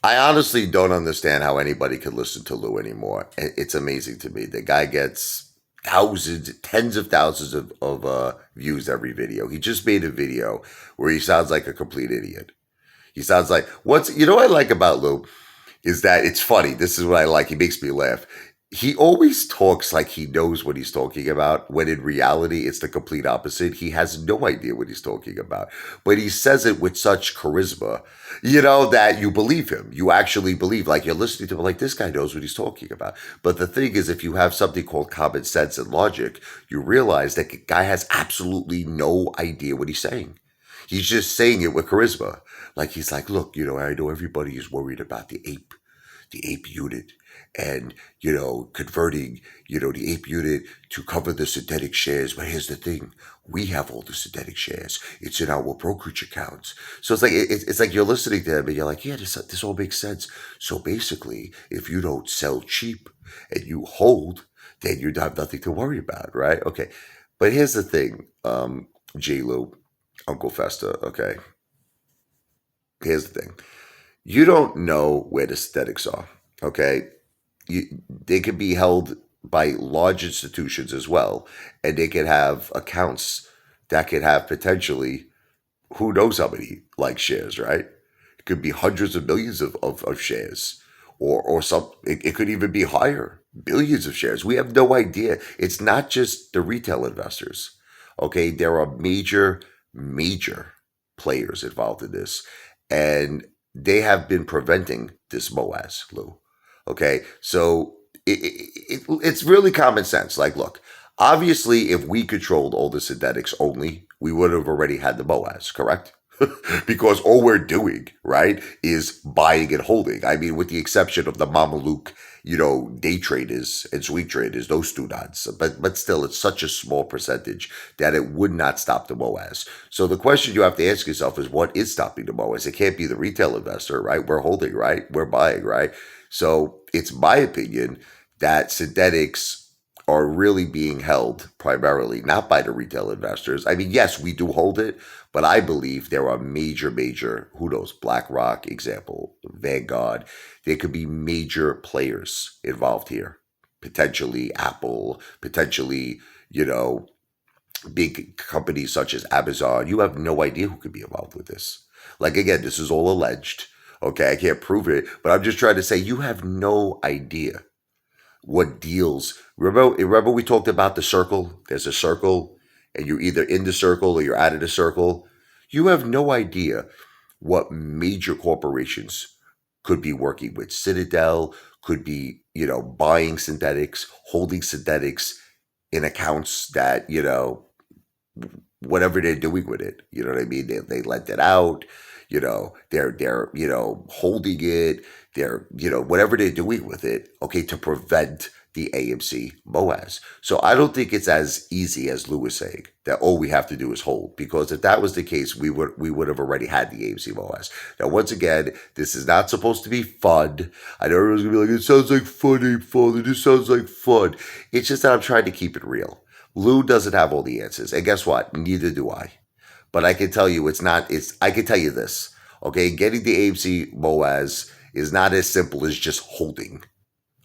I honestly don't understand how anybody could listen to Lou anymore. It's amazing to me. The guy gets thousands, tens of thousands of views every video. He just made a video where he sounds like a complete idiot. He sounds like what I like about Lou is that it's funny. This is what I like. He makes me laugh. He always talks like he knows what he's talking about, when in reality, it's the complete opposite. He has no idea what he's talking about, but he says it with such charisma, that you believe him. You actually believe, like you're listening to him, like this guy knows what he's talking about. But the thing is, if you have something called common sense and logic, you realize that the guy has absolutely no idea what he's saying. He's just saying it with charisma. Like he's like, look, I know everybody is worried about the APE unit and, converting, the APE unit to cover the synthetic shares. But here's the thing. We have all the synthetic shares. It's in our brokerage accounts. So it's like you're listening to him and you're like, yeah, this all makes sense. So basically, if you don't sell cheap and you hold, then you have nothing to worry about, right? Okay. But here's the thing, J. Lou, Uncle Festa, okay? Here's the thing. You don't know where the synthetics are, okay? They could be held by large institutions as well, and they could have accounts that could have potentially who knows how many like shares, right? It could be hundreds of millions of shares, or some. It could even be higher, billions of shares. We have no idea. It's not just the retail investors. Okay, there are major players involved in this, and they have been preventing this MOASS, Lou. Okay, so it's really common sense. Like, look, obviously, if we controlled all the synthetics only, we would have already had the MOASS, correct? Because all we're doing, right, is buying and holding. I mean, with the exception of the Mameluke, day traders and swing traders, those do not. But still, it's such a small percentage that it would not stop the MOASS. So the question you have to ask yourself is, what is stopping the MOASS? It can't be the retail investor, right? We're holding, right? We're buying, right? So it's my opinion that synthetics are really being held primarily not by the retail investors. I mean, yes, we do hold it, but I believe there are major, who knows, BlackRock, example, Vanguard. There could be major players involved here. Potentially Apple, potentially, big companies such as Amazon. You have no idea who could be involved with this. Like, again, this is all alleged. Okay, I can't prove it, but I'm just trying to say you have no idea what deals. Remember we talked about the circle? There's a circle, and you're either in the circle or you're out of the circle. You have no idea what major corporations could be working with. Citadel could be, buying synthetics, holding synthetics in accounts that, whatever they're doing with it. You know what I mean? They lent it out. They're holding it. They're whatever they're doing with it. Okay, to prevent the AMC MOASS. So I don't think it's as easy as Lou was saying that all we have to do is hold, because if that was the case, we would have already had the AMC MOASS. Now, once again, this is not supposed to be fun. I know everyone's gonna be like, it sounds like fun, Apefather. This sounds like fun. It's just that I'm trying to keep it real. Lou doesn't have all the answers, and guess what? Neither do I. But I can tell you I can tell you this, okay? Getting the AMC MOASS is not as simple as just holding,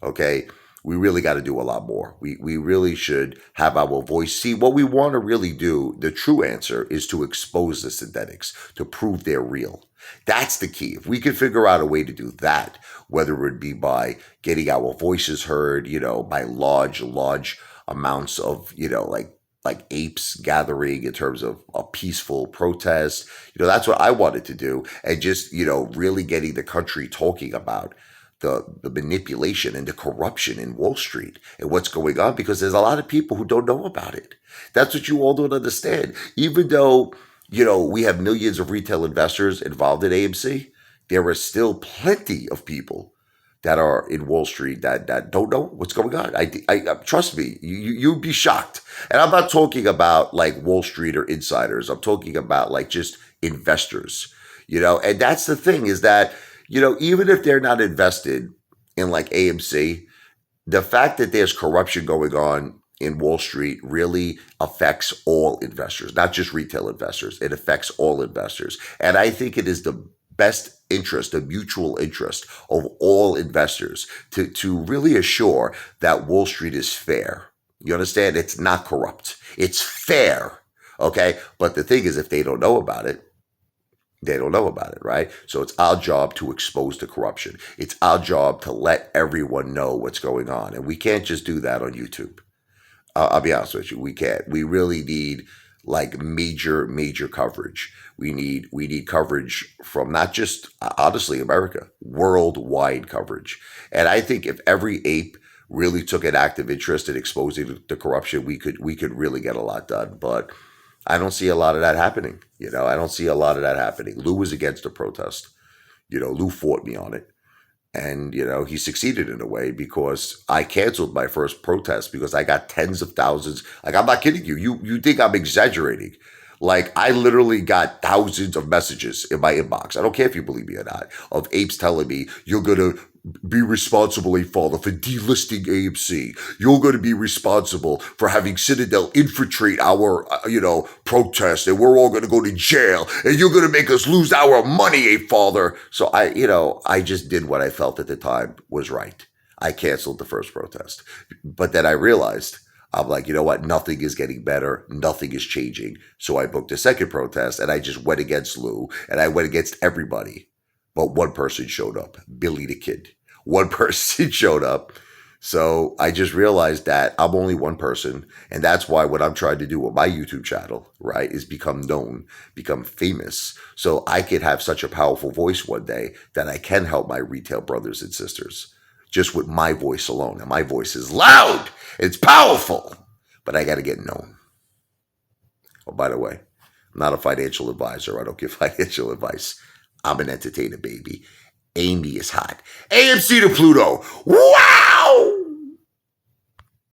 okay? We really got to do a lot more. We really should have our voice. See, what we want to really do, the true answer is to expose the synthetics, to prove they're real. That's the key. If we could figure out a way to do that, whether it would be by getting our voices heard, by large amounts of, like apes gathering in terms of a peaceful protest. That's what I wanted to do. And just, really getting the country talking about the manipulation and the corruption in Wall Street and what's going on, because there's a lot of people who don't know about it. That's what you all don't understand. Even though, we have millions of retail investors involved in AMC, there are still plenty of people that are in Wall Street that don't know what's going on. I trust me, you'd be shocked. And I'm not talking about like Wall Street or insiders. I'm talking about like just investors, and that's the thing is that, even if they're not invested in like AMC, the fact that there's corruption going on in Wall Street really affects all investors, not just retail investors. It affects all investors. And I think it is the best interest, the mutual interest of all investors to really assure that Wall Street is fair. You understand? It's not corrupt. It's fair. Okay. But the thing is, if they don't know about it, they don't know about it, right? So it's our job to expose the corruption. It's our job to let everyone know what's going on. And we can't just do that on YouTube. I'll be honest with you, we can't. We really need like major coverage. We need coverage from not just honestly America, worldwide coverage. And I think if every ape really took an active interest in exposing the corruption, we could really get a lot done. But I don't see a lot of that happening. I don't see a lot of that happening. Lou was against the protest. Lou fought me on it. And, he succeeded in a way because I canceled my first protest because I got tens of thousands. Like, I'm not kidding you. You think I'm exaggerating. Like, I literally got thousands of messages in my inbox. I don't care if you believe me or not, of apes telling me, you're going to be responsible, Apefather, for delisting AMC. You're going to be responsible for having Citadel infiltrate our, protest, and we're all going to go to jail, and you're going to make us lose our money, Apefather. So I just did what I felt at the time was right. I canceled the first protest. But then I realized, I'm like, you know what? Nothing is getting better. Nothing is changing. So I booked a second protest, and I just went against Lou, and I went against everybody. But one person showed up, Billy the Kid. One person showed up. So I just realized that I'm only one person. And that's why what I'm trying to do with my YouTube channel, right, is become known, become famous. So I could have such a powerful voice one day that I can help my retail brothers and sisters just with my voice alone. And my voice is loud. It's powerful. But I got to get known. Oh, by the way, I'm not a financial advisor. I don't give financial advice. I'm an entertainer, baby. Amy is hot. AMC to Pluto. Wow!